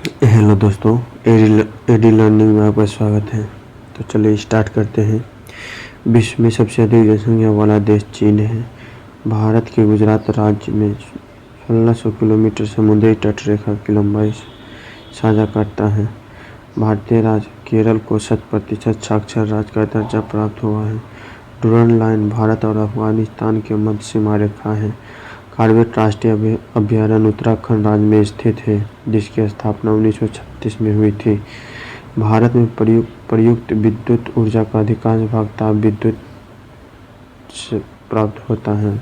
Hello दोस्तों, AD learning में आपका स्वागत है। तो चलिए स्टार्ट करते हैं। विश्व में सबसे अधिक जनसंख्या वाला देश चीन है। भारत के गुजरात राज्य में 1600 किलोमीटर समुद्री तट रेखा की लंबाई साझा करता है। भारतीय राज्य केरल को 100% साक्षर राज्य का दर्जा प्राप्त हुआ है। डुरंड लाइन भारत और अफगानिस्तान के मध्य सीमा रेखा है। कॉर्बेट राष्ट्रीय अभयारण्य उत्तराखंड राज्य में स्थित है, जिसकी स्थापना 1936 में हुई थी। भारत में प्रयुक्त विद्युत ऊर्जा का अधिकांश भाग ताप विद्युत से प्राप्त होता है।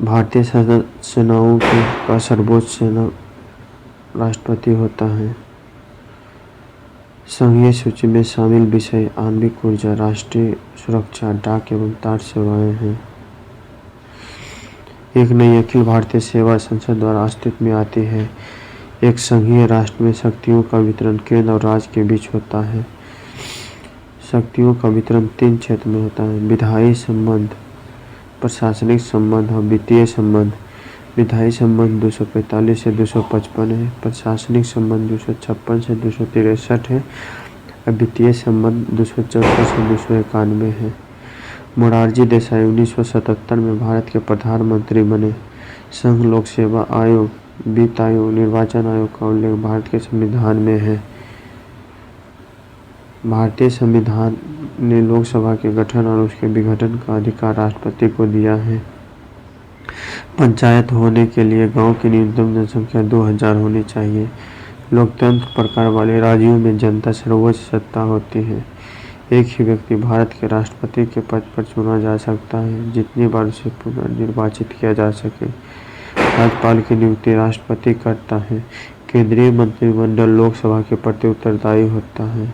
भारतीय सेनाओं का सर्वोच्च सेना राष्ट्रपति होता है। संघीय सूची में शामिल विषय आणविक ऊर्जा, राष्ट्रीय सुरक्षा, डाक एवं तार सेवाएं हैं। एक नई अखिल भारतीय सेवा संसद द्वारा अस्तित्व में आती है। एक संघीय राष्ट्र में शक्तियों का वितरण केंद्र और राज्य के बीच होता है। शक्तियों का वितरण 3 क्षेत्र में होता है: विधायी संबंध, प्रशासनिक संबंध और वित्तीय संबंध। विधायी संबंध 245 से 255 है, प्रशासनिक संबंध 256 से 263 है और वित्तीय संबंध 264 से 291 है। मोरारजी देसाई 1977 में भारत के प्रधानमंत्री बने। संघ लोक सेवा आयोग, वित्त आयोग, निर्वाचन आयोग का उल्लेख भारत के संविधान में है। भारतीय संविधान ने लोकसभा के गठन और उसके विघटन का अधिकार राष्ट्रपति को दिया है। पंचायत होने के लिए गांव की न्यूनतम जनसंख्या 2000 होनी चाहिए। लोकतंत्र प्रकार वाले राज्यों में जनता सर्वोच्च सत्ता होती है। एक ही व्यक्ति भारत के राष्ट्रपति के पद पर चुना जा सकता है, जितनी बार उसे पुनर्निर्वाचित किया जा सके। राज्यपाल की नियुक्ति राष्ट्रपति करता है। केंद्रीय मंत्रिमंडल लोकसभा के प्रति उत्तरदायी होता है।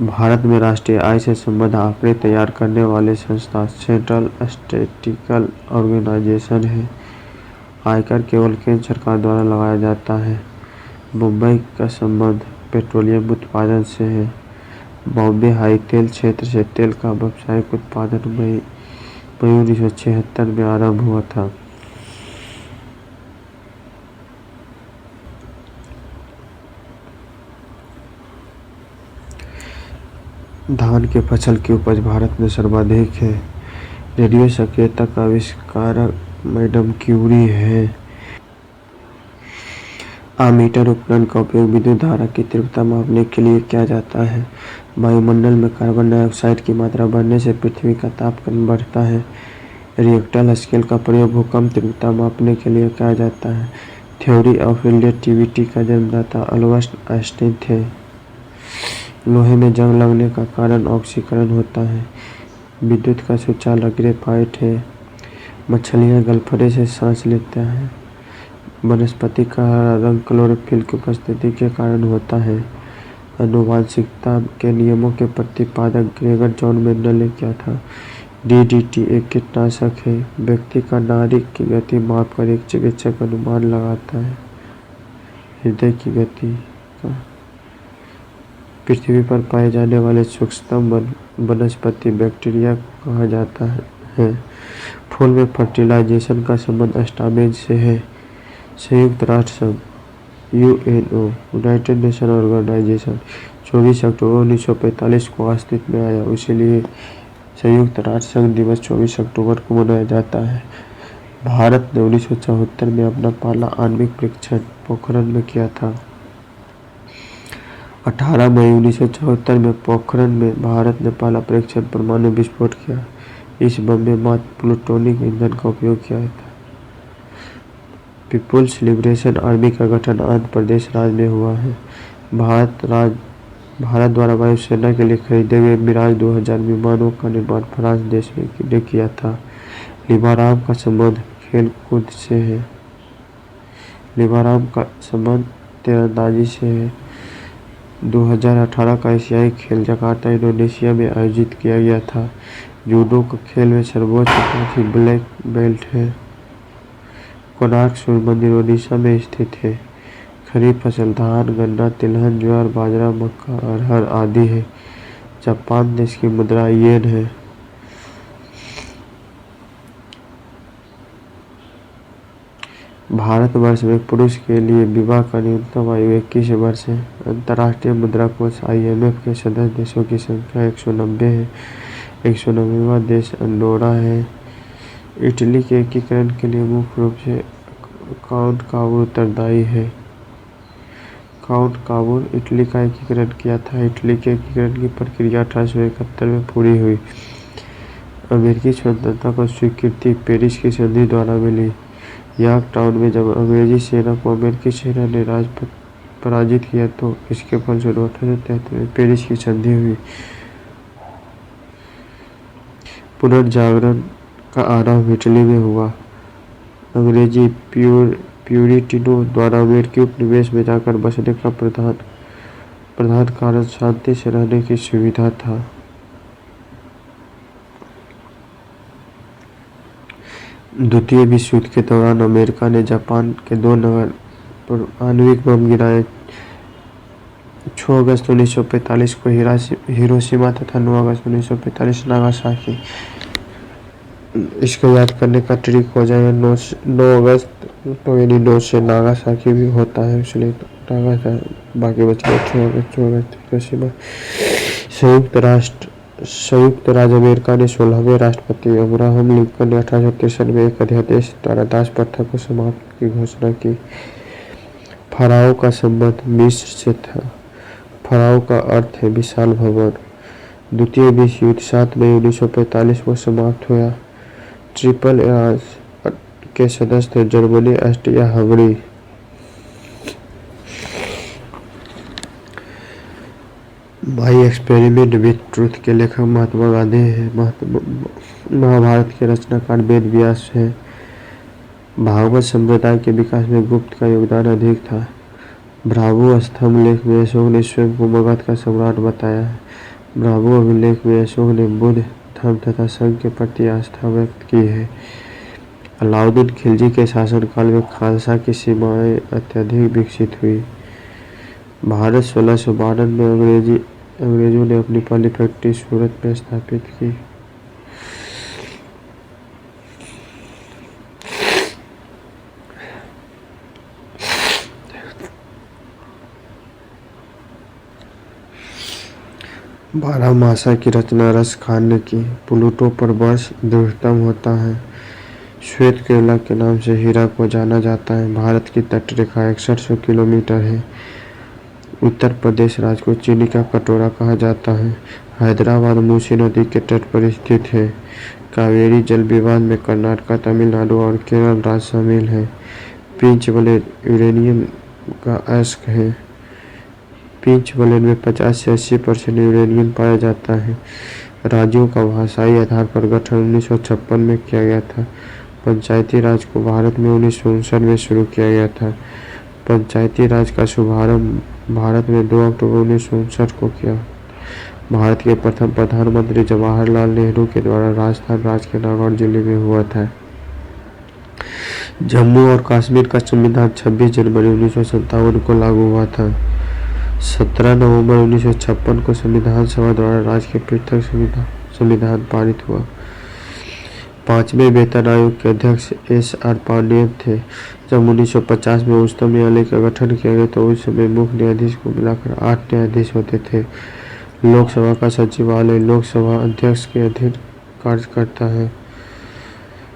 भारत में राष्ट्रीय आय से संबद्ध आंकड़े तैयार करने वाले संस्था सेंट्रल स्टैटिस्टिकल ऑर्गेनाइजेशन है। आयकर केवल केंद्र सरकार द्वारा लगाया जाता है। मुंबई का संबंध पेट्रोलियम उत्पादन से है। बॉम्बे हाई तेल क्षेत्र से तेल का व्यावसायिक उत्पादन मई 1976 में आरंभ हुआ था। धान के फसल की उपज भारत में सर्वाधिक है। रेडियो संकेतक का आविष्कारक मैडम क्यूरी है। आमीटर उपकरण का उपयोग विद्युत धारा की तीव्रता मापने के लिए किया जाता है। वायुमंडल में कार्बन डाइऑक्साइड की मात्रा बढ़ने से पृथ्वी का तापमान बढ़ता है। रिएक्टर स्केल का प्रयोग भूकंप तीव्रता मापने के लिए किया जाता है। थ्योरी ऑफ रिलेटिविटी का जन्मदाता अल्बर्ट आइंस्टीन थे। लोहे में जंग लगने का कारण ऑक्सीकरण होता है। विद्युत का सुचालक ग्रेफाइट है। मछलियाँ गलफड़े से सांस लेता है। वनस्पति का हरा रंग क्लोरोफिल की उपस्थिति के कारण होता है। आनुवंशिकता के नियमों के प्रतिपादक ग्रेगर जॉन मेंडल ने किया था। डीडीटी एक कीटनाशक है। व्यक्ति का नाड़ी की गति मापकर एक चिकित्सक अनुमान लगाता है। हृदय की गति का। पृथ्वी पर पाए जाने वाले सूक्ष्मतम वनस्पति बैक्टीरिया को कहा जाता है। फूल में फर्टिलाइजेशन का संबंध स्टामेन से है। संयुक्त राष्ट्र संघ यूएनओ यूनाइटेड नेशन ऑर्गेनाइजेशन 24 अक्टूबर 1945 को अस्तित्व में आया, इसीलिए संयुक्त राष्ट्र संघ दिवस 24 अक्टूबर को मनाया जाता है। भारत ने 1974 में अपना पहला आणविक परीक्षण पोखरण में किया था। 18 मई 1974 में पोखरण में भारत ने पहला परीक्षण परमाणु विस्फोट किया। इस बम में मात्र प्लूटोनिक ईंधन का उपयोग किया था। पीपुल्स लिबरेशन आर्मी का गठन आंध्र प्रदेश राज्य में हुआ है। भारत द्वारा वायुसेना के लिए खरीदे गए मिराज 2000 विमानों का निर्माण फ्रांस देश ने किया था। लिबाराम का संबंध खेल कूद से है। लिबाराम का संबंध तीरंदाजी से है। 2018 का एशियाई खेल जकार्ता इंडोनेशिया में आयोजित किया गया था। जूडो का खेल में सर्वोच्च उपाधि ब्लैक बेल्ट है। कोणार्क सूर्य मंदिर ओडिशा में स्थित है। खरीफ फसल धान, गन्ना, तिलहन, ज्वार, बाजरा, मक्का, अरहर आदि है। जापान देश की मुद्रा येन है। भारतवर्ष में पुरुष के लिए विवाह का न्यूनतम आयु 21 वर्ष है। अंतर्राष्ट्रीय मुद्रा कोष IMF के सदस्य देशों की संख्या 190 है। 190वां देश अंडोरा है। इटली के एकीकरण के लिए मुख्य रूप से काउंट काबूल उत्तरदायी है। काउंट काबूल इटली का एकीकरण किया था। इटली के एकीकरण की प्रक्रिया 1871 में पूरी हुई। अमेरिकी स्वतंत्रता को स्वीकृति पेरिस की संधि द्वारा मिली। यॉर्कटाउन में जब अंग्रेजी सेना को अमेरिकी सेना ने पराजित किया तो इसके फलस्वरूप 1873 में पेरिस की संधि हुई। पुनर्जागरण का आरंभ इटली में हुआ। अंग्रेजी प्यूरिटनों द्वारा अमेरिकी उपनिवेश में जाकर बसने का प्रधान कारण शांति से रहने की सुविधा था। द्वितीय विश्व युद्ध के दौरान अमेरिका ने जापान के 2 नगर पर आणविक बम गिराए। 6 अगस्त 1945 को हिरोशिमा तथा 9 अगस्त 1945 नागासाकी। इसको याद करने का ट्रिक हो जाएगा 9 अगस्त तो यानी 9 से नागासाकी भी होता है, इसलिए नागासाकी बाकी बच गया 6 अगस्त हिरोशिमा। संयुक्त राज्य अमेरिका ने 16वें राष्ट्रपति अब्राहम लिंकन ने 1863 में एक अध्यादेश द्वारा दास प्रथा को समाप्त की घोषणा की। फराओ का संबंध मिस्र से था। फराओ का अर्थ है विशाल भवन। द्वितीय विश्व युद्ध 7 मई 1945 को समाप्त हुआ। ट्रिपल आर के सदस्य थे Germany, Austria, Hungary. My experiment with truth के लेखक महात्मा गांधी हैं। महाभारत के रचनाकार वेद व्यास हैं। भागवत संप्रदाय के विकास में गुप्त का योगदान अधिक था। भ्राभु स्तंभ लेख में अशोक ने स्वयं को मगध का सम्राट बताया है। भ्राभु अभिलेख में अशोक ने बुद्ध धर्म तथा संघ के प्रति आस्था व्यक्त की है। अलाउद्दीन खिलजी के शासनकाल में खालसा की सीमाएं अत्यधिक विकसित हुई। भारत 1652 में अंग्रेजों ने अपनी पहली फैक्ट्री सूरत में स्थापित की। बारहमासा की रचना रस खान ने की। प्लूटो पर वर्ष दृढ़तम होता है। श्वेत केरला के नाम से हीरा को जाना जाता है। भारत की तटरेखा 6100 किलोमीटर है। उत्तर प्रदेश राज्य को चीनी का कटोरा कहा जाता है। हैदराबाद मूसी नदी के तट पर स्थित है। कावेरी जल विवाद में कर्नाटक, तमिलनाडु और केरल राज्य शामिल है। पिंच वलेन यूरेनियम का अयस्क है। पिंच वलेन में 50 से 80% यूरेनियम पाया जाता है। राज्यों का भाषाई आधार पर गठन 1956 में किया गया था। पंचायती राज को भारत में 1959 में शुरू किया गया था। पंचायती राज का शुभारंभ भारत में 2 अक्टूबर 1959 को किया। भारत के प्रथम प्रधानमंत्री जवाहरलाल नेहरू के द्वारा राजस्थान राज्य के नागौर जिले में हुआ था। जम्मू और कश्मीर का संविधान 26 जनवरी 1957 को लागू हुआ था। 17 नवंबर 1956 को संविधान सभा द्वारा राज्य के पृथक संविधान पारित हुआ। 5वें वेतन आयोग के अध्यक्ष SR पांडेय थे। जब 1950 में उच्चतम न्यायालय का गठन किया गया तो उस समय मुख्य न्यायाधीश को मिलाकर 8 न्यायाधीश होते थे। लोकसभा का सचिवालय लोकसभा अध्यक्ष के अधीन कार्य करता है।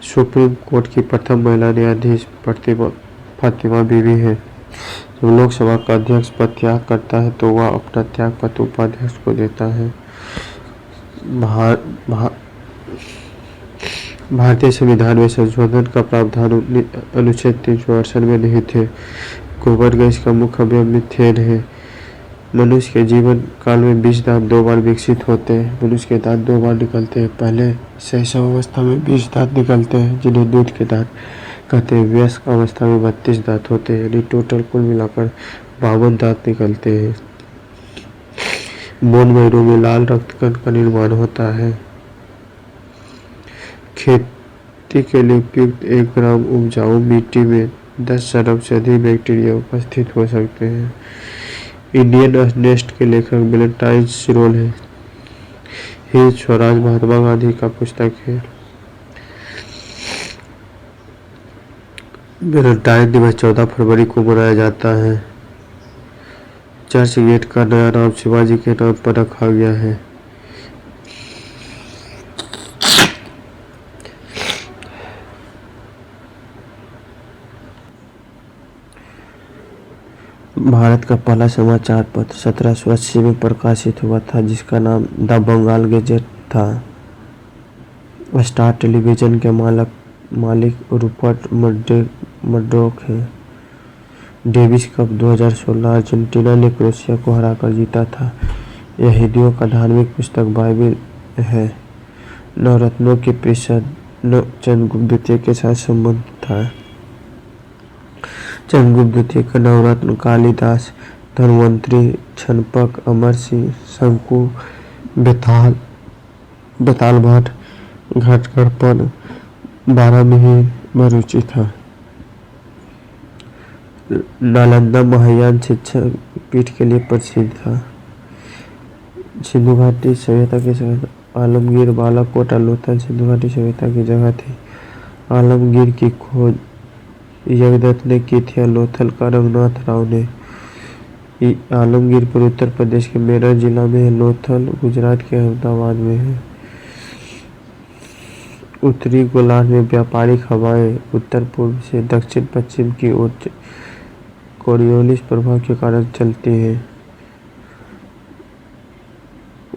सुप्रीम कोर्ट की प्रथम महिला न्यायाधीश फातिमा बीवी है। जब लोकसभा का अध्यक्ष पद त्याग करता है तो वह अपना त्यागपत्र उपाध्यक्ष को देता है। भारतीय संविधान में संशोधन का प्रावधान अनुच्छेद 368 में निहित है। गोबर गैस का मुख्य अवयव मीथेन है। मनुष्य के जीवन काल में 20 दांत 2 बार विकसित होते हैं। मनुष्य के दांत 2 बार निकलते हैं। पहले शैशव अवस्था में 20 दांत निकलते हैं जिन्हें दूध के दांत कहते हैं। वयस्क अवस्था में 32 दांत होते हैं, यानी टोटल कुल मिलाकर 52 दांत निकलते हैं। बोन मैरो में लाल रक्त कण का निर्माण होता है। खेती के लिए उपयुक्त 1 ग्राम उपजाऊ मिट्टी में 10 अरब से अधिक बैक्टीरिया उपस्थित हो सकते हैं। इंडियन नेस्ट के लेखक वैलेंटाइन सिरोल है। हिंद स्वराज महात्मा गांधी का पुस्तक है। वैलेंटाइन दिवस 14 फरवरी को मनाया जाता है। चर्च गेट का नया नाम शिवाजी के नाम पर रखा गया है। भारत का पहला समाचार पत्र 1780 में प्रकाशित हुआ था, जिसका नाम द बंगाल गेजेट था। स्टार टेलीविजन के मालिक रूपर्ट मर्डोक हैं। डेविस कप 2016 अर्जेंटीना ने क्रोएशिया को हराकर जीता था। यहूदियों का धार्मिक पुस्तक बाइबिल है। नवरत्नों की परिषद चंद्रगुप्त द्वितीय के साथ संबंध था। चंद्रगुप्त द्वितीय का नवरत्न कालिदास, धन्वंतरि, छनपक, अमर सिंह, शंकु, बेताल भट्ट, घटगड़पन, बारहमीर में रुचि था। नालंदा महायान शिक्षा पीठ के लिए प्रसिद्ध था। सिंधु घाटी सभ्यता की सभ्यता आलमगीर, बालाकोट, लोथल सिंधु घाटी सभ्यता की जगह थी। आलमगीर की खोज यज्ञदत्त ने की थी। लोथल का रघुनाथ राव ने। आलमगीर पर उत्तर प्रदेश के मेरठ जिला में है। लोथल गुजरात के अहमदाबाद में है। उत्तरी गोलार्ध में व्यापारिक हवाएं उत्तर पूर्व से दक्षिण पश्चिम की ओर कोरियोलिस प्रभाव के कारण चलती हैं।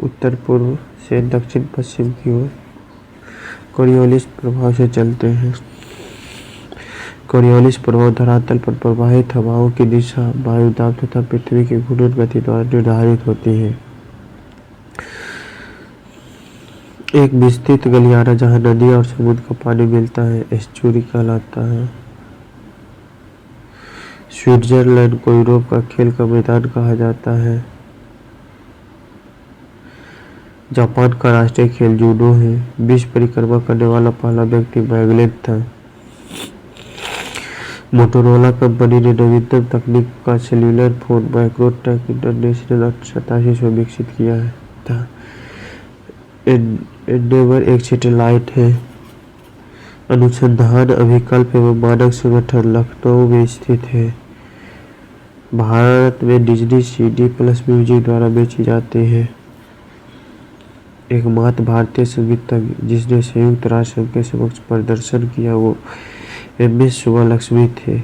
उत्तर पूर्व से दक्षिण पश्चिम की ओर कोरियोलिस प्रभाव से चलते हैं। कोरियोलिस प्रभाव धरातल पर प्रवाहित हवाओं की दिशा, वायु दाब तथा पृथ्वी की घूर्णन गति द्वारा निर्धारित होती है। एक विस्तृत गलियारा जहाँ नदी और समुद्र का पानी मिलता है एस्चुरी कहलाता है। स्विट्जरलैंड को यूरोप का खेल का मैदान कहा जाता है। जापान का राष्ट्रीय खेल जूडो है। विश्व परिक्रमा करने वाला पहला व्यक्ति मैगलेन था। मोटोरोला कंपनी ने नवीनतम तकनीक का सेल्यूलर फोन माइक्रोटेक इंटरनेशनल 87 में विकसित किया था। एंडेवर एक सैटेलाइट है। अनुसंधान अभिकल्प एवं मानक संगठन लखनऊ में स्थित है। भारत में डिज्नी CD प्लस म्यूजिक द्वारा बेची जाती है। एकमात्र भारतीय संगीतज्ञ जिसने संयुक्त राष्ट्र संघ के समक्ष प्रदर्शन किया वो MS सुब्बालक्ष्मी थे।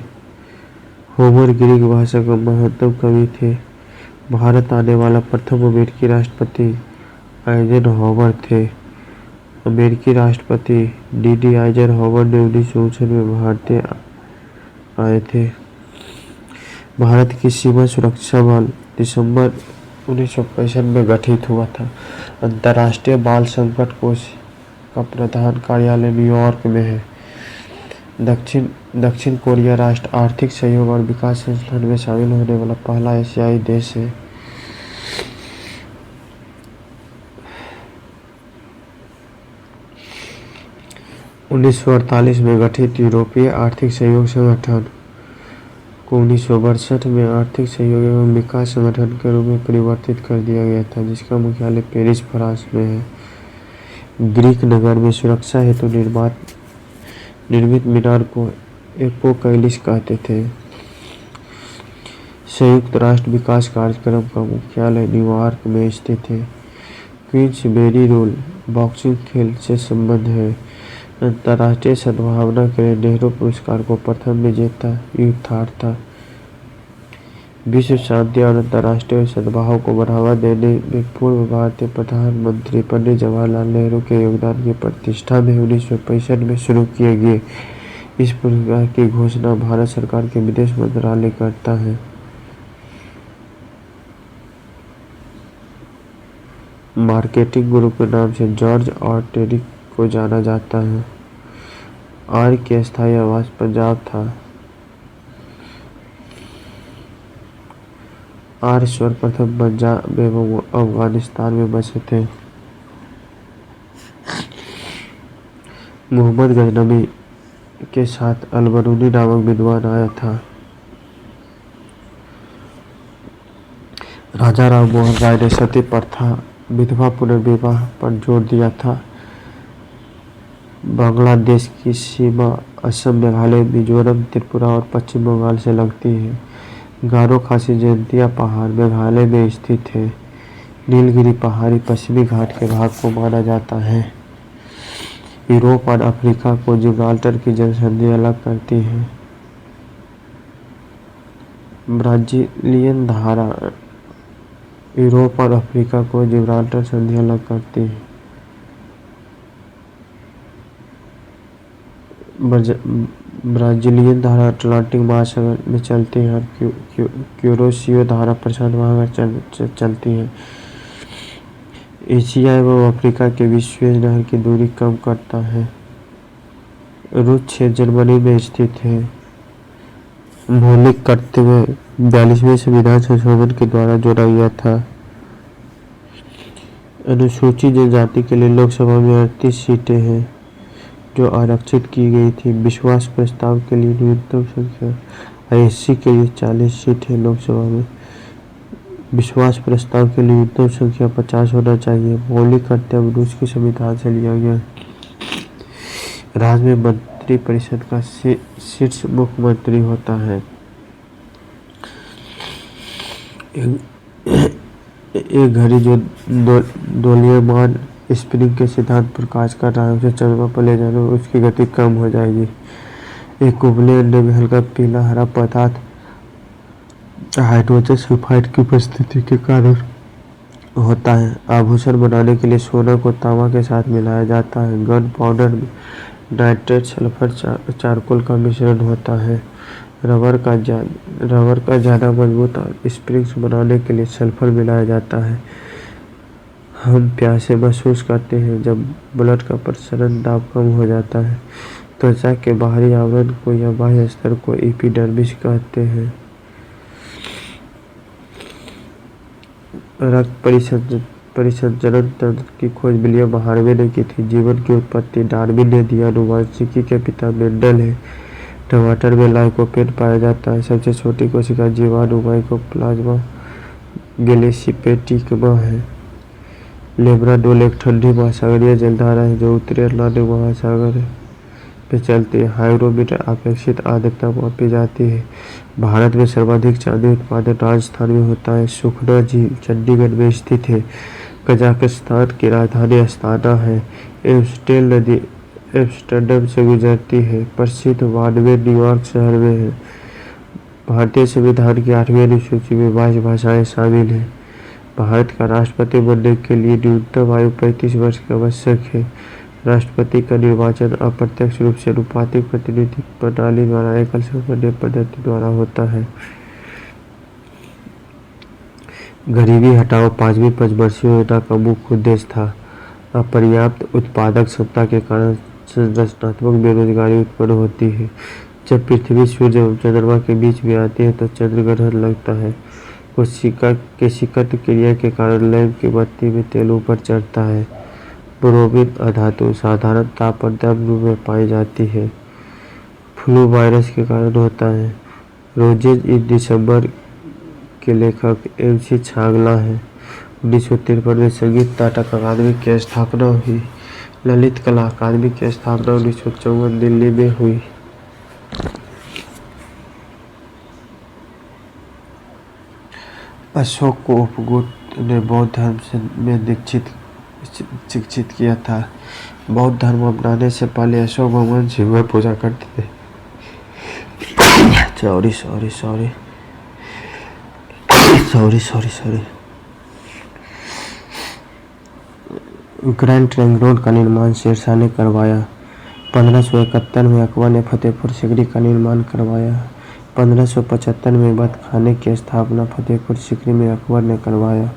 होमर ग्रीक भाषा का महानतम कवि थे। भारत आने वाला प्रथम अमेरिकी राष्ट्रपति आइजनहॉवर थे। अमेरिकी राष्ट्रपति D.D. आइजनहॉवर ने 1959 में भारतीय आए थे। भारत की सीमा सुरक्षा बल दिसंबर 1965 में गठित हुआ था। अंतर्राष्ट्रीय बाल संकट कोष का प्रधान कार्यालय न्यूयॉर्क में है। दक्षिण कोरिया राष्ट्र आर्थिक सहयोग और विकास संस्थान में शामिल होने वाला पहला एशियाई देश है। उन्नीस में गठित यूरोपीय आर्थिक सहयोग संगठन को 1962 में आर्थिक सहयोग एवं विकास संगठन के रूप में परिवर्तित कर दिया गया था, जिसका मुख्यालय पेरिस, फ्रांस में है। ग्रीक नगर में सुरक्षा हेतु निर्मित मीनार को एपोकैलिस कहते थे। संयुक्त राष्ट्र विकास कार्यक्रम का मुख्यालय न्यूयॉर्क में स्थित है। क्वींस मेरी रूल बॉक्सिंग खेल से संबंध है। अंतर्राष्ट्रीय सद्भावना के लिए नेहरू पुरस्कार को प्रथम विजेता यूथार था। विश्व शांति और अंतर्राष्ट्रीय सद्भाव को बढ़ावा देने में पूर्व भारतीय प्रधानमंत्री पंडित जवाहरलाल नेहरू के योगदान की प्रतिष्ठा में 1965 में शुरू किए गए इस पुरस्कार की घोषणा भारत सरकार के विदेश मंत्रालय करता है। मार्केटिंग गुरु के नाम से जॉर्ज और टेरी को जाना जाता है। आर्य के स्थायी आवास पंजाब था। आर्य सर्वप्रथम पंजाब एवं अफगानिस्तान में बसे थे। मोहम्मद गजनवी के साथ अलबरूनी नामक विद्वान आया था। राजा राम मोहन राय ने सती प्रथा, विधवा पुनर्विवाह पर जोर दिया था। बांग्लादेश की सीमा असम, मेघालय, मिजोरम, त्रिपुरा और पश्चिम बंगाल से लगती है। गारो खासी जयंतिया पहाड़ मेघालय में स्थित है। नीलगिरी पहाड़ी पश्चिमी घाट के भाग को माना जाता है। यूरोप और अफ्रीका को जिब्राल्टर की जल संधि अलग करती है। ब्राजीलियन धारा यूरोप और अफ्रीका को जिब्राल्टर संधि अलग करती है। ब्राजीलियन धारा अटलांटिक महासागर में चलती है और क्यूरोसियो धारा प्रशांत महासागर चलती है। एशिया एवं अफ्रीका के बीच सुएज नहर की दूरी कम करता है। रूस क्षेत्र जर्मनी में स्थित है। मौलिक कर्तव्य 42वें संविधान संशोधन के द्वारा जोड़ा गया था। अनुसूचित जनजाति के लिए लोकसभा में 38 सीटें हैं जो आरक्षित की गई थी। विश्वास प्रस्ताव के लिए न्यूनतम संख्या एससी के लिए 40 सीट है। लोकसभा में विश्वास प्रस्ताव के लिए न्यूनतम संख्या 50 होना चाहिए। मौलिक कर्तव्य रूस के संविधान से लिया गया। राज्य में मंत्री परिषद का शीर्ष मुख्यमंत्री होता है। एक घड़ी जो दोलियमान स्प्रिंग के सिद्धांत पर काज कर रहा है उसे चंद्रमा पर ले जाने में उसकी गति कम हो जाएगी। एक उबले अंडे में हल्का पीला हरा पदार्थ हाइड्रोजन सल्फाइड की उपस्थिति के कारण होता है। आभूषण बनाने के लिए सोना को तांबा के साथ मिलाया जाता है। गन पाउडर में नाइट्रेट सल्फर चारकोल का मिश्रण होता है। रबर का ज़्यादा मजबूत और स्प्रिंग्स बनाने के लिए सल्फर मिलाया जाता है। हम प्यासे महसूस करते हैं जब ब्लड का प्रसरण दाब कम हो जाता है। त्वचा के बाहरी आवरण को या बाह्य स्तर को एपिडर्मिस कहते हैं। रक्त परिसंचरण तंत्र की खोज विलियम हार्वे ने की थी। जीवन की उत्पत्ति डार्विन ने दी। आनुवंशिकी के पिता मेंडल है। टमाटर में लाइकोपेन पाया जाता है। सबसे छोटी कोशिका जीवाणु माइकोप्लाज्मा गैलेशिपेटिकमा है। लेब्राडोर एक ठंडी महासागरीय जलधारा है जो उत्तरी अटलांटिक महासागर में चलती है। हाइग्रोमीटर अपेक्षित आर्द्रता मापी जाती है। भारत में सर्वाधिक चांदी उत्पादन राजस्थान में होता है। सुखना झील चंडीगढ़ में स्थित है। कजाकिस्तान की राजधानी अस्ताना है। एम्स्टेल नदी एम्स्टर्डम से गुजरती है। प्रसिद्ध वानवे न्यूयॉर्क शहर में है। भारतीय संविधान की 8वीं अनुसूची में 22 भाषाएं शामिल हैं। भारत का राष्ट्रपति बनने के लिए न्यूनतम आयु 35 वर्ष की आवश्यक है। राष्ट्रपति का निर्वाचन अप्रत्यक्ष रूप से अनुपातिक प्रतिनिधि प्रणाली द्वारा एकल संसदीय पद्धति द्वारा होता है। गरीबी हटाओ 5वीं पंचवर्षीय योजना का मुख्य उद्देश्य था। अपर्याप्त उत्पादक क्षमता के कारण संरचनात्मक बेरोजगारी उत्पन्न होती है। जब पृथ्वी सूर्य एवं चंद्रमा के बीच में आती है तो चंद्र ग्रहण लगता है। कोशिका केशिकत क्रिया के कारण लैंप की बत्ती में तेल ऊपर चढ़ता है। ब्रोमीन अधातु साधारण ताप पर द्रव रूप में पाई जाती है। फ्लू वायरस के कारण होता है। रोजेज इन दिसंबर के लेखक MC छांगला है। 1953 में संगीत नाटक अकादमी की स्थापना हुई। ललित कला अकादमी की स्थापना 1954 दिल्ली में हुई। अशोक को उपगुप्त ने बौद्ध धर्म में शिक्षित किया था। बौद्ध धर्म अपनाने से पहले अशोक भगवान शिव की पूजा करते थे। सॉरी। ग्रैंड ट्रंक रोड का निर्माण शेरशाह ने करवाया। 1571 में अकबर ने फतेहपुर सीकरी का निर्माण करवाया। 1575 में बतखाने की स्थापना फतेहपुर सीकरी में अकबर ने करवाया।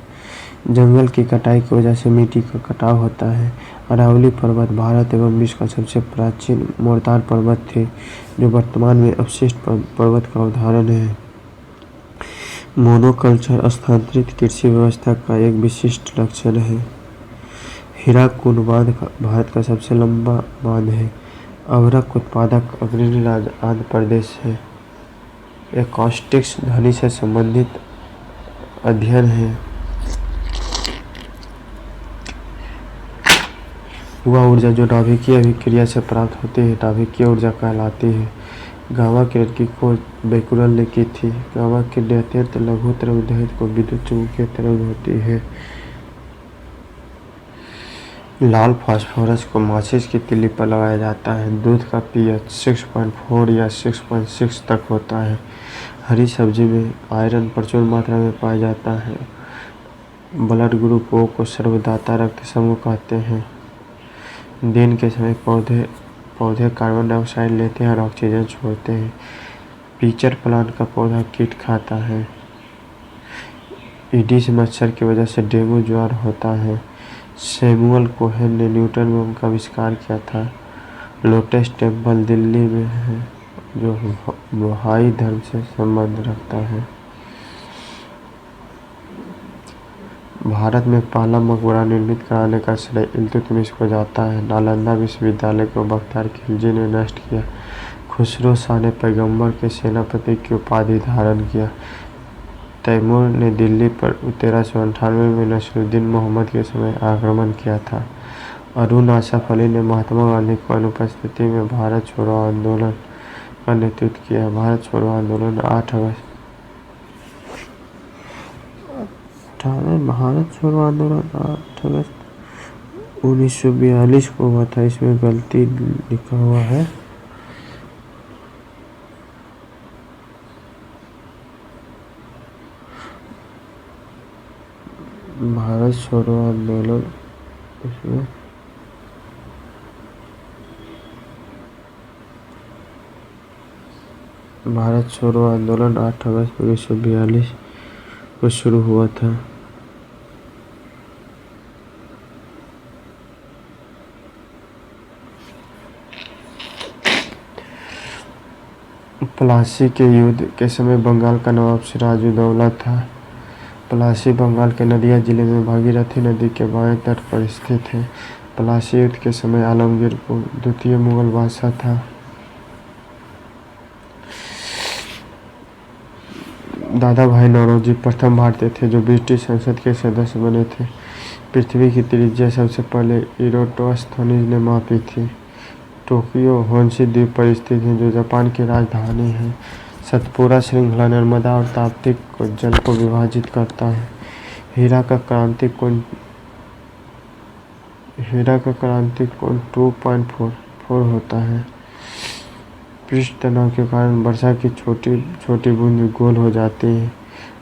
जंगल की कटाई की वजह से मिट्टी का कटाव होता है। अरावली पर्वत भारत एवं विश्व का सबसे प्राचीन मोर्टार पर्वत थे जो वर्तमान में अवशिष्ट पर्वत का उदाहरण है। मोनोकल्चर स्थानांतरित कृषि व्यवस्था का एक विशिष्ट लक्षण है। हीराकुंड बांध भारत का सबसे लंबा बांध है। अभ्रक उत्पादक अग्रणी राज्य आंध्र प्रदेश है। एकॉस्टिक्स ध्वनि से संबंधित अध्ययन है। वह ऊर्जा जो नाभिकीय अभिक्रिया से प्राप्त होती है नाभिकीय ऊर्जा कहलाती है। गामा किरण की खोज बैकुलर ने की थी। गामा किरणें अत्यंत लघु तरंग दैर्घ्य को विद्युत चुम्बकीय तरंग होती है। लाल फास्फोरस को माचिस की तिल्ली पर लगाया जाता है। दूध का पीएच 6.4 या 6.6 तक होता है। हरी सब्जी में आयरन प्रचुर मात्रा में पाया जाता है। ब्लड ग्रुप ओ को सर्वदाता रक्त समूह कहते हैं। दिन के समय पौधे कार्बन डाइऑक्साइड लेते हैं और ऑक्सीजन छोड़ते हैं। पीचर प्लांट का पौधा कीट खाता है। ईडिस मच्छर की वजह से डेंगू ज्वर होता है। सैमुअल कोहेन ने न्यूटन बम का आविष्कार किया था। लोटस टेम्पल दिल्ली में है जो बहाई धर्म से संबंध रखता है। भारत में पहला मकबरा निर्मित कराने का श्रेय इल्तुतमिश को जाता है। नालंदा विश्वविद्यालय को बख्तियार खिलजी ने नष्ट किया। खुसरो शाह ने पैगंबर के सेनापति की उपाधि धारण किया। तैमूर ने दिल्ली पर 1398 में नसरुद्दीन मोहम्मद के समय आक्रमण किया था। अरुण आसफ अली ने महात्मा गांधी की अनुपस्थिति में भारत छोड़ो आंदोलन का नेतृत्व किया। भारत छोड़ो आंदोलन 8 अगस्त 1942 को हुआ था। इसमें गलती लिखा हुआ है। भारत छोड़ो आंदोलन इसमें भारत छोड़ो आंदोलन 8 अगस्त 1942 को शुरू हुआ था। प्लासी के युद्ध के समय बंगाल का नवाब सिराजुद्दौला था। प्लासी बंगाल के नदिया जिले में भागीरथी नदी के बाएं तट पर स्थित है। प्लासी युद्ध के समय आलमगीर द्वितीय मुगल बादशाह था। दादा भाई नौरोजी प्रथम भारतीय थे जो ब्रिटिश संसद के सदस्य बने थे। पृथ्वी की त्रिज्या सबसे पहले इरोटोस्थनीज ने मापी थी। टोक्यो होन्शू द्वीप पर स्थित है जो जापान की राजधानी है। सतपुरा श्रृंखला नर्मदा और ताप्ती जल को विभाजित करता है। हीरा का क्रांतिक कोण 2.44 होता है। पृष्ठ तनाव के कारण वर्षा की छोटी छोटी बूंद गोल हो जाती है।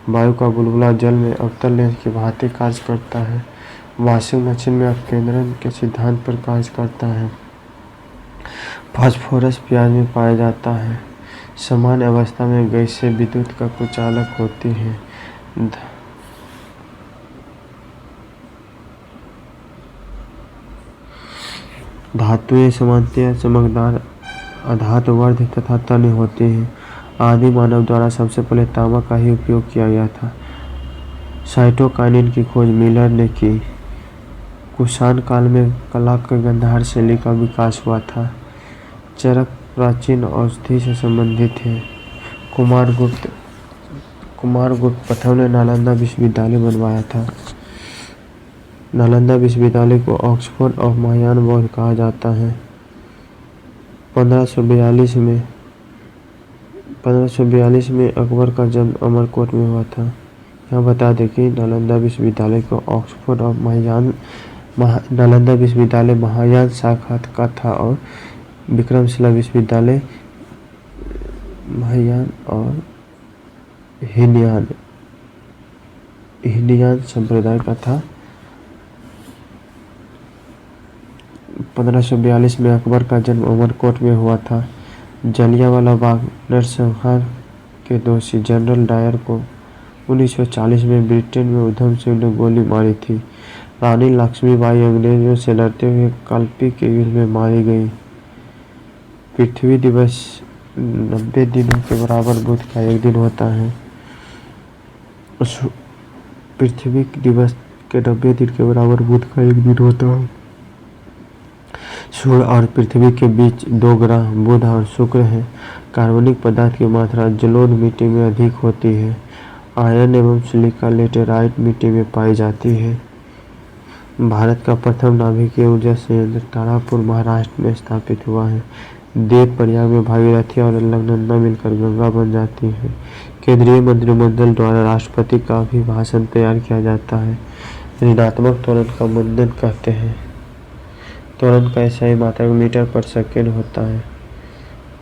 वायु का बुलबुला जल में अवतल लेंस की भांति कार्य करता है। वॉशिंग मशीन में अपकेंद्रण के सिद्धांत पर कार्य करता है। फास्फोरस प्याज में पाया जाता है। सामान्य अवस्था में गैसें विद्युत का कुचालक होती हैं। धातुएं सामान्यतः चमकदार अधातुवर्ध तथा तन्य होती हैं। आदि मानव द्वारा सबसे पहले तांबा का ही उपयोग किया गया था। साइटोकाइनिन की खोज मिलर ने की। कुषाण काल में कला के गंधर्व शैली का विकास हुआ था। चरक प्राचीन औषधि से संबंधित है। कुमारगुप्त प्रथम ने नालंदा विश्वविद्यालय बनवाया था। नालंदा विश्वविद्यालय को ऑक्सफोर्ड ऑफ महायान बौद्ध कहा जाता है। 1542 में अकबर का जन्म अमरकोट में हुआ था। यहाँ बता दें कि नालंदा विश्वविद्यालय को ऑक्सफोर्ड ऑफ नालंदा विश्वविद्यालय महायान शाखा का था और विक्रमशिला विश्वविद्यालय महायान और हीनयान संप्रदाय का था। 1542 में अकबर का जन्म अमरकोट में हुआ था। जलियांवाला बाग नरसंहार के दोषी जनरल डायर को 1940 में ब्रिटेन में उधम सिंह ने गोली मारी थी। रानी लक्ष्मीबाई अंग्रेजों से लड़ते हुए कल्पी के युद्ध में मारी गई। पृथ्वी दिवस 90 दिनों के बराबर बुध का एक दिन होता है। पृथ्वी दिवस के 90 दिन के बराबर बुध का एक दिन होता है। सूर्य और पृथ्वी के बीच 2 ग्रह बुध और शुक्र हैं। कार्बनिक पदार्थ की मात्रा जलोढ़ मिट्टी में अधिक होती है। आयरन एवं सिलिका लेटेराइट मिट्टी में पाई जाती है। भारत का प्रथम नाभिकीय ऊर्जा संयंत्र तारापुर महाराष्ट्र में स्थापित हुआ है। देव प्रयाग में भागीरथी और अलकनंदा मिलकर गंगा बन जाती है। केंद्रीय मंत्रिमंडल द्वारा राष्ट्रपति का अभिभाषण तैयार किया जाता है। ऋणात्मक त्वरण का मंदन कहते हैं। त्वरण का SI मात्रक मीटर पर सेकेंड होता है।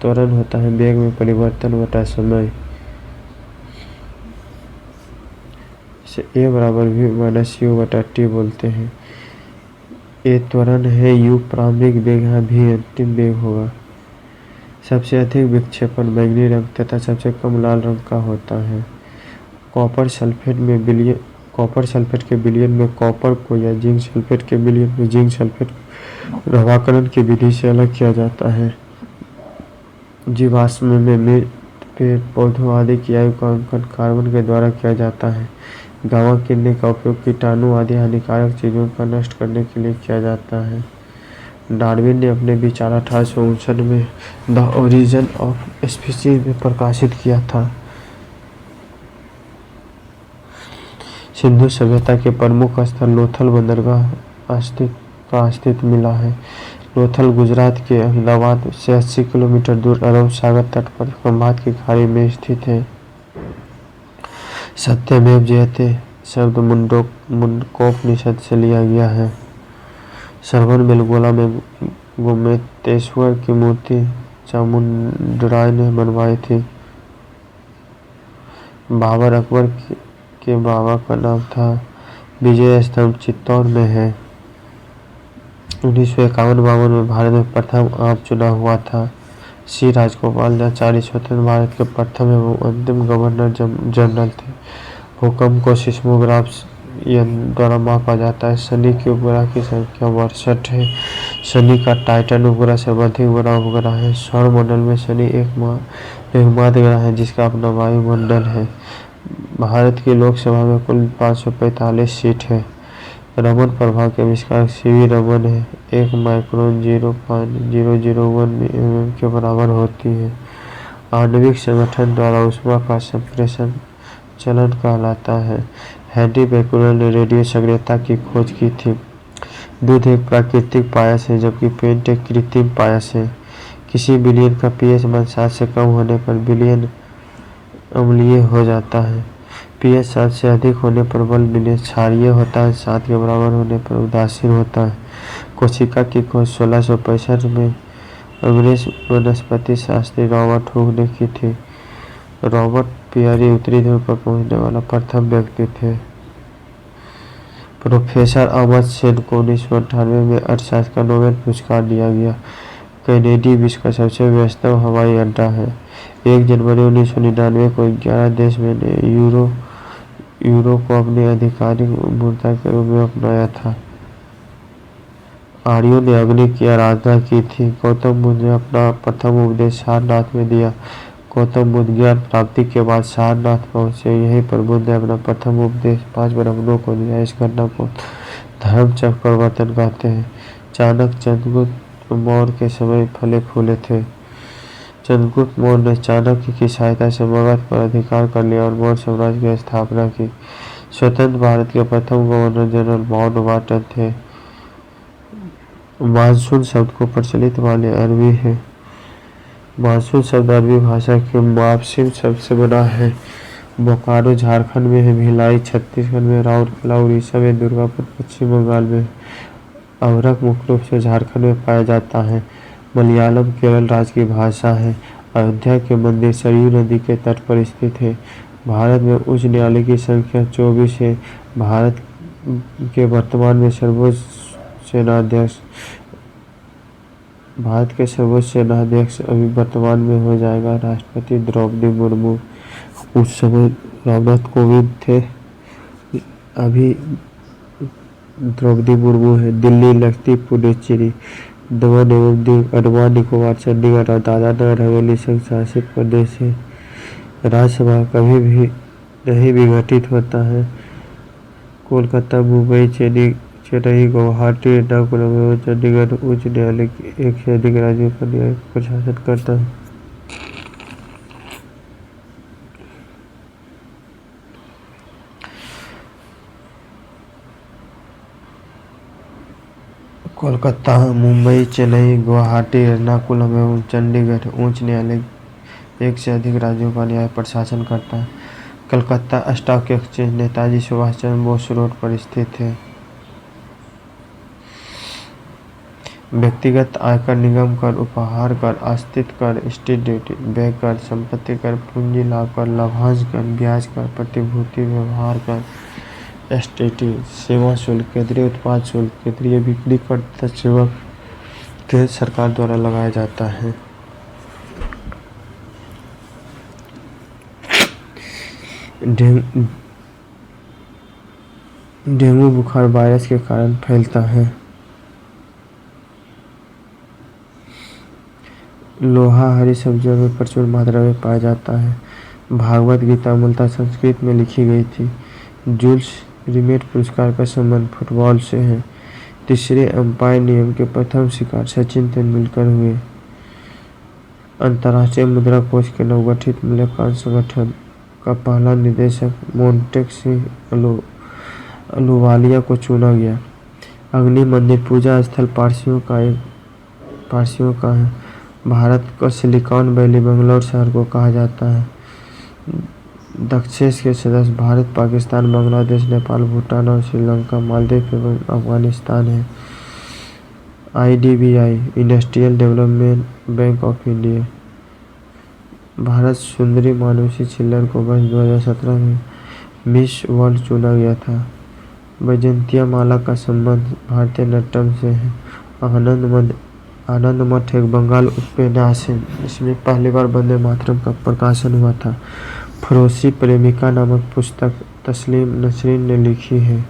त्वरण होता है वेग में परिवर्तन बटा समय। इसे A बराबर V माइनस U बटा T बोलते हैं। A त्वरण है, U प्रारंभिक वेग है, V अंतिम वेग होगा। सबसे अधिक विक्षेपण बैंगनी रंग तथा सबसे कम लाल रंग का होता है। कॉपर सल्फेट के विलयन में कॉपर को या जिंक सल्फेट के विलयन में जिंक सल्फेट रवाकरण की विधि से अलग किया जाता है। जीवाश्म में मृत पेड़ पौधों आदि की आयु का अंकन कार्बन के द्वारा किया जाता है। गामा किरणें का उपयोग कीटाणु आदि हानिकारक चीजों का नष्ट करने के लिए किया जाता है। डार्विन ने अपने विचार 1859 में द ओरिजिन ऑफ स्पीशीज में प्रकाशित किया था। सिंधु सभ्यता के प्रमुख स्थल लोथल बंदरगाह अस्तित्व मिला है। लोथल गुजरात के अहमदाबाद से 80 किलोमीटर दूर अरब सागर तट पर खंभात की खाड़ी में स्थित है। सत्यमेव जयते शब्द मुंडकोपनिषद से लिया गया है। सरवन बेलगोला में गोमतेश्वर की मूर्ति चामुंडराय ने बनवाई थी। बाबर अकबर के बाबा का नाम था। विजय स्तंभ चित्तौड़ में है। 1951-52 में भारत में प्रथम आम चुनाव हुआ था। सी राजगोपालाचारी स्वतंत्र भारत के प्रथम एवं अंतिम गवर्नर जनरल थे। भूकंप को सिस्मोग्राफ यंत्र द्वारा मापा जाता है। शनि के उपग्रह की संख्या 62 है। शनि का टाइटन उपग्रह सर्वाधिक बड़ा उपग्रह है। सौरमंडल में शनि एकमात्र ग्रह है जिसका अपना वायुमंडल है। भारत की लोकसभा में कुल 545 सीट है। रमन प्रभाव के आविष्कारक CV रमन है। 1 माइक्रोन 0.001 mm के बराबर होती है। आणविक संगठन द्वारा ऊष्मा का संप्रेषण चलन कहलाता है। हेनरी बेक्यूलेल ने रेडियो सक्रियता की खोज की थी। दूध एक प्राकृतिक पायस है जबकि पेंट एक कृत्रिम पायस है। किसी विलयन का pH मान 7 से कम होने पर विलयन अम्लीय हो जाता है। pH 7 से अधिक होने पर बल विलयन क्षारीय होता है। 7 के बराबर होने पर उदासीन होता है। कोशिका की खोज 1665 में अंग्रेज वनस्पति शास्त्री रॉबर्ट हुक ने की थी। रॉबर्ट पियरी उत्तरी ध्रुव पर पहुंचने वाला प्रथम व्यक्ति थे। प्रोफेसर अमर्त्य सेन को 1998 में अर्थशास्त्र का नोबेल पुरस्कार दिया गया। कैनेडी विश्व का सबसे व्यस्तम हवाई अड्डा है। 1 जनवरी 1999 को 11 देश में ने यूरो को अपनी आधिकारिक मुद्रा के रूप में अपनाया था। आर्यों ने अग्नि की आराधना की थी। गौतम बुद्ध ने अपना प्रथम उपदेश सारनाथ में दिया। गौतम बुद्ध ज्ञान प्राप्ति के बाद सारनाथ पहुंचे। यहीं पर बुद्ध ने अपना प्रथम उपदेश 5 ब्राह्मणों को दिया। इस घटना को धर्मचक्र प्रवर्तन कहते हैं। चाणक्य चंद्रगुप्त मौर्य के समय फले फूले थे। चंद्रगुप्त मौर्य ने चाणक्य की सहायता से मगध पर अधिकार कर लिया और मौर्य साम्राज्य की स्थापना की। स्वतंत्र भारत के प्रथम गवर्नर जनरल माउंटबेटन थे। मानसून शब्द को प्रचलित वाले अरबी है। मानसून शब्द अरबी भाषा के मापसिन शब्द से बना है। बोकारो झारखंड में है। भिलाई छत्तीसगढ़ में। राउरकेला उड़ीसा में। दुर्गापुर पश्चिम बंगाल में। अभ्रक मुख्य रूप से झारखंड में पाया जाता है। मलयालम केरल राज्य की भाषा है। अयोध्या के मंदिर सरयू नदी के तट पर स्थित है। भारत में उच्च न्यायालय की संख्या 24 है। भारत के वर्तमान में सर्वोच्च सेनाध्यक्ष अभी वर्तमान में हो जाएगा राष्ट्रपति द्रौपदी मुर्मू। उस समय रामनाथ कोविंद थे, अभी द्रौपदी मुर्मू है। दिल्ली, लक्षद्वीप, पुडुचेरी, दमन एवं दीव, अंडमान निकोबार, चंडीगढ़ और दादरा नगर हवेली संघ शासित प्रदेश है। राज्यसभा कभी भी नहीं विघटित होता है। कोलकाता, मुंबई, चेन्नई, गुवाहाटी, एर्नाकुलम एवं चंडीगढ़ उच्च न्यायालय एक से अधिक राज्यों का न्यायिक प्रशासन करता है। कोलकाता, मुंबई, चेन्नई, गुवाहाटी, एर्नाकुलम एवं चंडीगढ़ उच्च न्यायालय एक से अधिक राज्यों का न्याय प्रशासन करता है। Calcutta stock exchange Netaji Subhash Chandra Bose road पर स्थित है। व्यक्तिगत आयकर, निगम कर, उपहार कर, आस्तिक कर, स्टेट ड्यूटी, व्यय कर, संपत्ति कर, पूंजी लाभ कर, लाभांश कर, ब्याज कर, प्रतिभूति व्यवहार कर, एसटीटी, सेवा शुल्क, केंद्रीय उत्पाद शुल्क, केंद्रीय बिक्री कर तथा सेवा के सरकार द्वारा लगाया जाता है। डेंगू बुखार वायरस के कारण फैलता है। लोहा हरी सब्जियों में प्रचुर मात्रा में पाया जाता है। भागवत गीता मूलतः संस्कृत में लिखी गई थी। जूल्स रिमेट पुरस्कार का संबंध फुटबॉल से है। तीसरे अंपायर नियम के प्रथम शिकार सचिन तेंदुलकर हुए। अंतर्राष्ट्रीय मुद्रा कोष के नवगठित मूल्यांकन संगठन का पहला निदेशक मोंटेक अहलुवालिया को चुना गया। अग्नि मंदिर पूजा स्थल पारसियों का है। भारत का सिलिकॉन वैली बेंगलोर शहर को कहा जाता है। दक्षेश के सदस्य भारत, पाकिस्तान, बांग्लादेश, नेपाल, भूटान और श्रीलंका, मालदीव एवं अफगानिस्तान है। IDBI industrial development bank of India. Bharat सुंदरी मानुषी छिल्लर को वर्ष 2017 में मिस वर्ल्ड चुना गया था। वैजयंतिया माला का संबंध भारतीय नाट्यम से है। आनंद मठ एक बंगाल उपन्यास है। इसमें पहली बार वंदे मातरम का प्रकाशन हुआ था। फरोशी प्रेमिका नामक पुस्तक तस्लीम नसरीन ने लिखी है।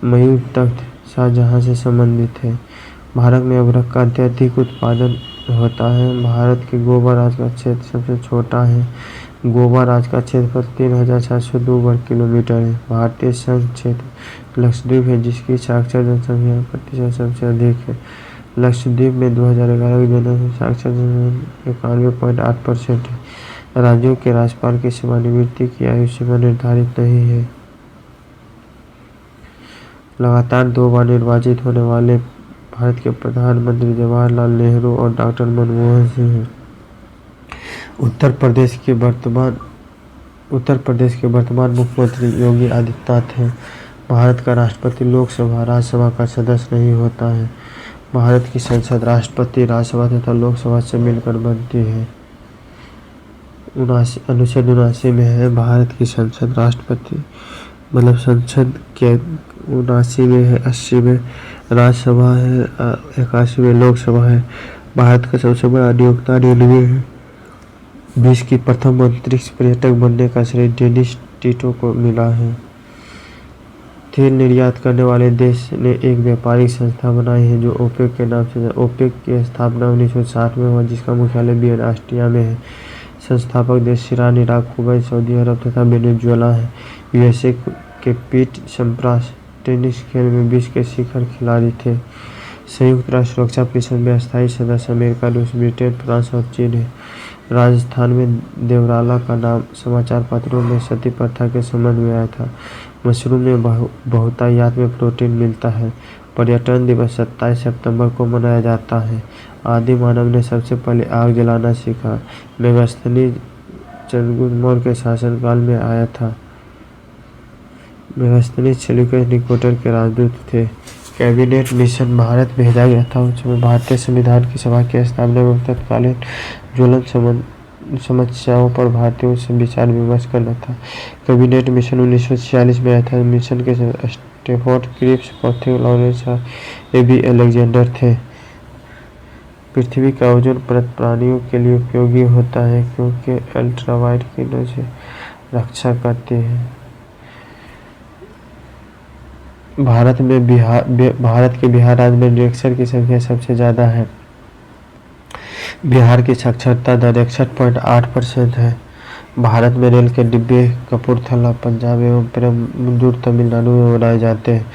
मयूर तख्त शाहजहां से संबंधित है। भारत में अदरक का अत्यधिक उत्पादन होता है। भारत के गोवा राज्य का क्षेत्र सबसे छोटा है। गोवा राज्य का क्षेत्रफल 3702 वर्ग किलोमीटर है। भारतीय संघ क्षेत्र लक्षद्वीप है, जिसकी साक्षर जनसंख्या प्रतिशत सबसे अधिक है। लक्षद्वीप में 2011 की जनसंख्या साक्षर जनसंख्या 91.8% है। राज्यों के राज्यपाल की सेवानिवृत्ति की आयु सीमा निर्धारित नहीं है। लगातार 2 बार निर्वाचित होने वाले भारत के प्रधानमंत्री जवाहरलाल नेहरू और डॉक्टर मनमोहन सिंह हैं। उत्तर प्रदेश के वर्तमान मुख्यमंत्री योगी आदित्यनाथ हैं। भारत का राष्ट्रपति लोकसभा राज्यसभा का सदस्य नहीं होता है। भारत की संसद राष्ट्रपति, राज्यसभा तथा लोकसभा से मिलकर बनती है। अनुच्छेद 79 में है भारत की संसद राष्ट्रपति मतलब संसद के 79 में है, 80 में राज्यसभा है, 81 में लोकसभा है। भारत का सबसे बड़ा नियोक्ता रेलवे है। विश्व की प्रथम अंतरिक्ष पर्यटक बनने का श्रेय डेनिस टिटो को मिला है। तेल निर्यात करने वाले देश ने एक व्यापारिक संस्था बनाई है जो ओपेक के नाम से। ओपेक की स्थापना 1960 में हुआ, जिसका मुख्यालय वियना, ऑस्ट्रिया में है। संस्थापक देश ईरान, इराक, कुवैत, सऊदी अरब तथा वेनेजुएला है। USA के पीट सैम्प्रास टेनिस खेल में विश्व के शिखर खिलाड़ी थे। संयुक्त राष्ट्र सुरक्षा परिषद में अस्थायी सदस्य अमेरिका, रूस, ब्रिटेन, फ्रांस और चीन है। राजस्थान में देवराला का नाम समाचार पत्रों में सती प्रथा के संबंध में आया था। मशरूम में बहुतायत में प्रोटीन मिलता है। पर्यटन दिवस 27 सितंबर को मनाया जाता है। आदि मानव ने सबसे पहले आग जलाना सीखा। मेगास्थनीज चंद्रगुप्त मौर्य के शासनकाल में आया था। मेगास्थनीज सेल्यूकस निकोटर के राजदूत थे। कैबिनेट मिशन भारत भेजा गया था। उसमें भारतीय संविधान की सभा की स्थापना एवं तत्कालीन ज्वलंत समस्याओं पर भारतीयों से विचार विमर्श करना था। कैबिनेट मिशन 1946 में आया था। मिशन के स्टेफोर्ड क्रिप्स, मैथ्यू लॉरेंस और A.B. अलेक्जेंडर थे। पृथ्वी का ओजोन परत प्राणियों के लिए उपयोगी होता है क्योंकि अल्ट्रावायलेट किरणों से रक्षा करती है। भारत के बिहार राज्य में निरक्षर की संख्या सबसे ज़्यादा है। बिहार की साक्षरता दर 61.8% है। भारत में रेल के डिब्बे कपूरथला, पंजाब एवं पेरम्बलूर, तमिलनाडु में बनाए जाते हैं।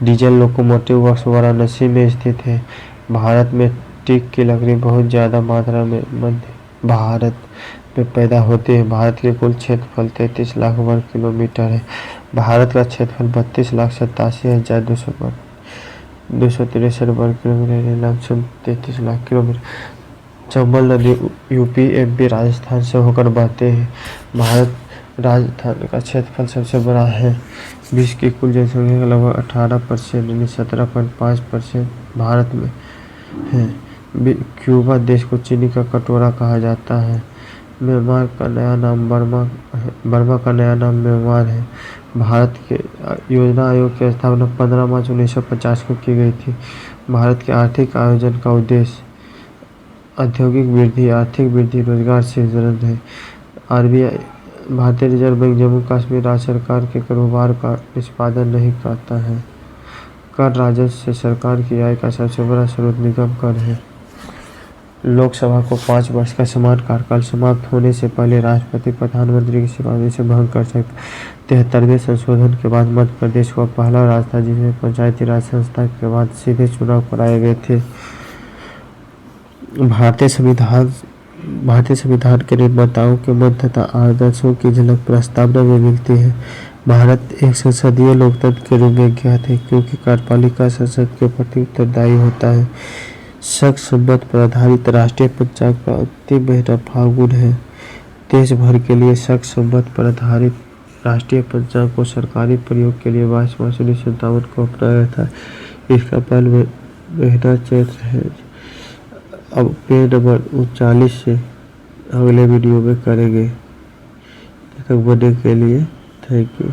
डीजल लोकोमोटिव वर्क्स वाराणसी में स्थित है। भारत में टीक की लकड़ी बहुत ज़्यादा मात्रा में मध्य भारत में पैदा होती है। भारत के कुल क्षेत्रफल 33 लाख वर्ग किलोमीटर है। भारत का क्षेत्रफल 32,87,200 वर्ग 263 वर्ग kilometre, lump sum 33 lakh kilometre. Chambal नदी यूपी, एमपी, राजस्थान से होकर बहते हैं। भारत राजस्थान का क्षेत्रफल सबसे बड़ा है। विश्व की कुल जनसंख्या का लगभग 18% यानी 17.5% भारत में है। क्यूबा देश को चीनी का कटोरा कहा जाता है। म्यांमार का नया नाम बर्मा का नया नाम म्यांमार है। भारत के योजना आयोग की स्थापना 15 मार्च 1950 को की गई थी। भारत के आर्थिक आयोजन का उद्देश्य औद्योगिक वृद्धि, आर्थिक वृद्धि, रोजगार सृजन है। आरबीआई भारतीय रिजर्व बैंक जम्मू कश्मीर राज्य सरकार के कारोबार का निष्पादन नहीं करता है। कर राजस्व से सरकार की आय का सबसे बड़ा स्रोत निगम कर है। लोकसभा को 5 वर्ष का समान कार्यकाल समाप्त होने से पहले राष्ट्रपति प्रधानमंत्री की सेवाओं से भंग कर सकते। 73वें संशोधन के बाद मध्य प्रदेश हुआ पहला राज्य था जिसमें पंचायती राज संस्था के बाद सीधे चुनाव कराए गए थे। भारतीय संविधान के निर्माताओं के मन तथा आदर्शों की झलक प्रस्तावना में मिलती है। भारत एक संसदीय लोकतंत्र के रूप में ज्ञात है क्योंकि कार्यपालिका संसद के प्रति उत्तरदायी होता है। शक संवत पर आधारित राष्ट्रीय पंचांग का अंतिम महीना फाल्गुन है। देश भर के लिए शक संवत पर आधारित राष्ट्रीय पंचांग को सरकारी प्रयोग के लिए 22 मार्च 1957 को अपनाया था। इसका पहला महीना चैत्र है। अब पेज नंबर 39 से अगले वीडियो में करेंगे। तब तक बनने के लिए थैंक यू।